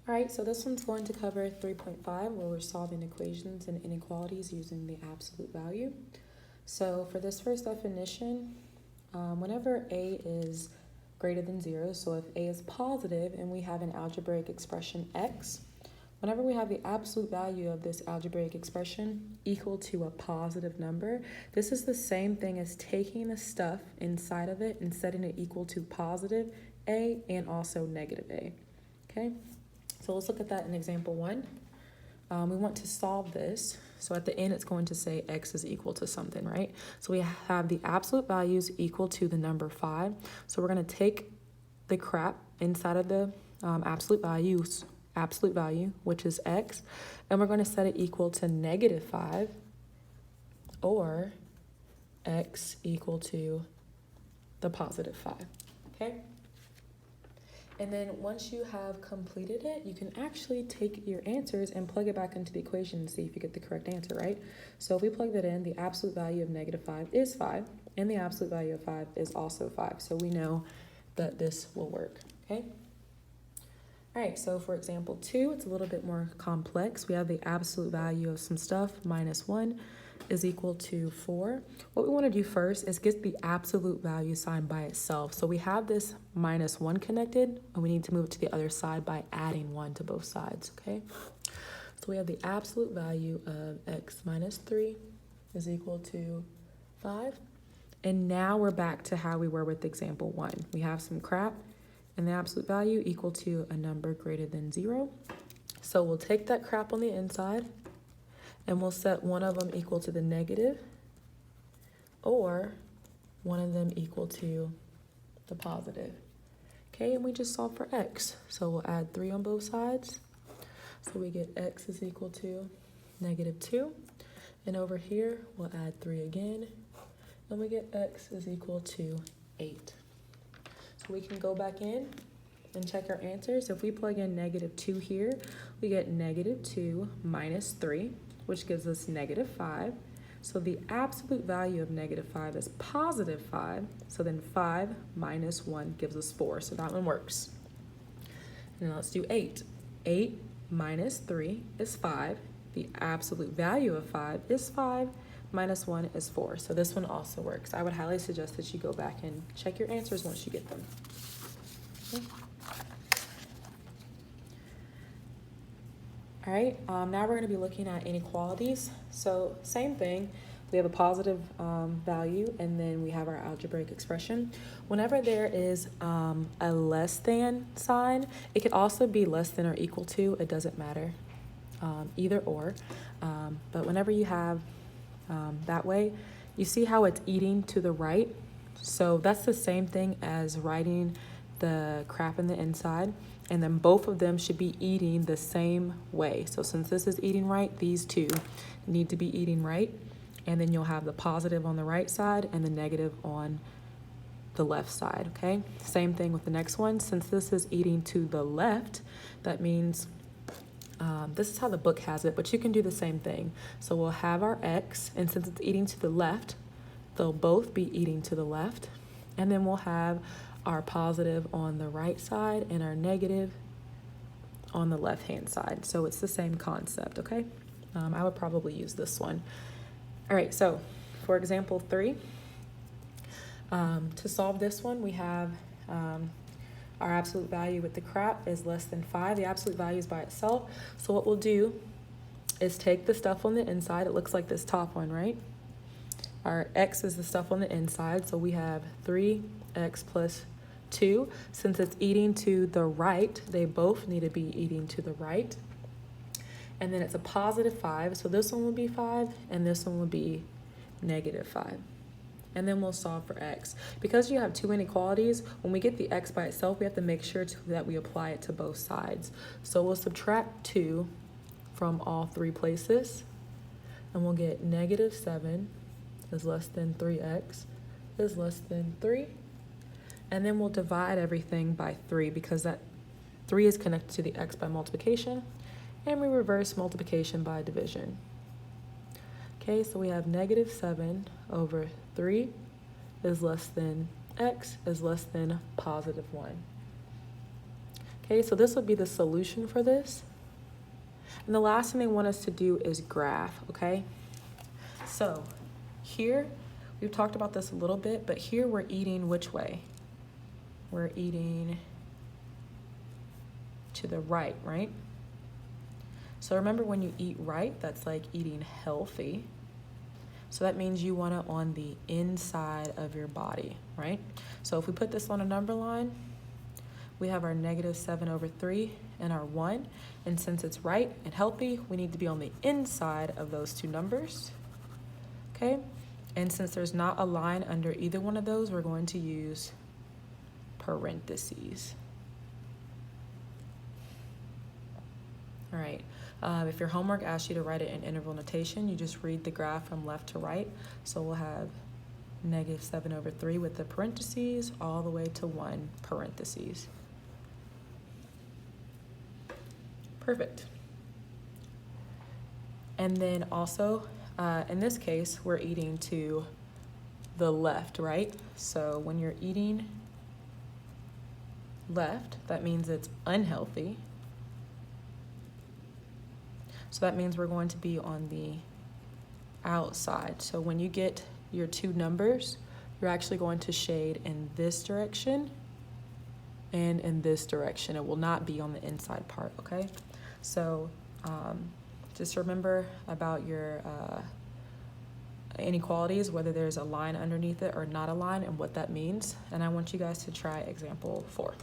All right, so this one's going to cover 3.5, where we're solving equations and inequalities using the absolute value. So for this first definition, whenever a is greater than 0, so if a is positive and we have an algebraic expression x, whenever we have the absolute value of this algebraic expression equal to a positive number, this is the same thing as taking the stuff inside of it and setting it equal to positive a and also negative a, okay? So let's look at that in example 1. We want to solve this. So at the end, it's going to say x is equal to something, right? So we have the absolute values equal to the number 5. So we're going to take the crap inside of the absolute value, which is x, and we're going to set it equal to negative 5 or x equal to the positive 5, okay? And then once you have completed it, you can actually take your answers and plug it back into the equation and see if you get the correct answer, right? So if we plug that in, the absolute value of negative 5 is 5, and the absolute value of 5 is also 5. So we know that this will work, okay? All right, so for example 2, it's a little bit more complex. We have the absolute value of some stuff, minus 1, is equal to 4. What we want to do first is get the absolute value sign by itself. So we have this minus 1 connected, and we need to move it to the other side by adding 1 to both sides, okay? So we have the absolute value of x minus 3 is equal to 5. And now we're back to how we were with example 1. We have some crap, and the absolute value equal to a number greater than 0. So we'll take that crap on the inside, and we'll set one of them equal to the negative, or one of them equal to the positive. Okay, and we just solve for x. So we'll add 3 on both sides. So we get x is equal to negative 2. And over here, we'll add 3 again, and we get x is equal to 8. So we can go back in and check our answers. If we plug in negative 2 here, we get negative 2 minus 3, which gives us negative 5. So the absolute value of negative 5 is positive 5. So then 5 minus 1 gives us 4. So that one works. And now let's do 8. 8 minus 3 is 5. The absolute value of 5 is 5. Minus 1 is 4. So this one also works. I would highly suggest that you go back and check your answers once you get them. Okay. All right, now we're going to be looking at inequalities. So same thing, we have a positive value, and then we have our algebraic expression. Whenever there is a less than sign, it could also be less than or equal to, it doesn't matter, either or. But whenever you have that way, you see how it's eating to the right? So that's the same thing as writing the crap in the inside. And then both of them should be eating the same way. So since this is eating right, these two need to be eating right. And then you'll have the positive on the right side and the negative on the left side, okay? Same thing with the next one. Since this is eating to the left, that means this is how the book has it, but you can do the same thing. So we'll have our x, and since it's eating to the left, they'll both be eating to the left. And then we'll have our positive on the right side and our negative on the left-hand side. So it's the same concept, okay? I would probably use this one. All right, so for example 3, to solve this one, we have our absolute value with the crap is less than 5. The absolute value is by itself. So what we'll do is take the stuff on the inside. It looks like this top one, right? Our x is the stuff on the inside. So we have 3x plus 2. Since it's eating to the right, they both need to be eating to the right. And then it's a positive 5. So this one will be 5, and this one will be negative 5. And then we'll solve for x. Because you have two inequalities, when we get the x by itself, we have to make sure that we apply it to both sides. So we'll subtract 2 from all 3 places, and we'll get negative 7 is less than 3x is less than 3. And then we'll divide everything by 3 because that 3 is connected to the x by multiplication, and we reverse multiplication by division. Okay, so we have negative 7 over 3 is less than x is less than positive 1. Okay, so this would be the solution for this. And the last thing they want us to do is graph, okay? So here, we've talked about this a little bit, but here we're eating which way? We're eating to the right, right? So remember, when you eat right, that's like eating healthy. So that means you want it on the inside of your body, right? So if we put this on a number line, we have our -7/3 and our 1. And since it's right and healthy, we need to be on the inside of those two numbers, okay? And since there's not a line under either one of those, we're going to use parentheses. All right, if your homework asks you to write it in interval notation, you just read the graph from left to right. So we'll have -7/3 with the parentheses all the way to 1 parentheses. Perfect. And then also, in this case, we're eating to the left, right? So when you're eating left, that means it's unhealthy. So that means we're going to be on the outside. So when you get your two numbers, you're actually going to shade in this direction and in this direction. It will not be on the inside part, okay? So just remember about your inequalities, whether there's a line underneath it or not a line, and what that means. And I want you guys to try example 4.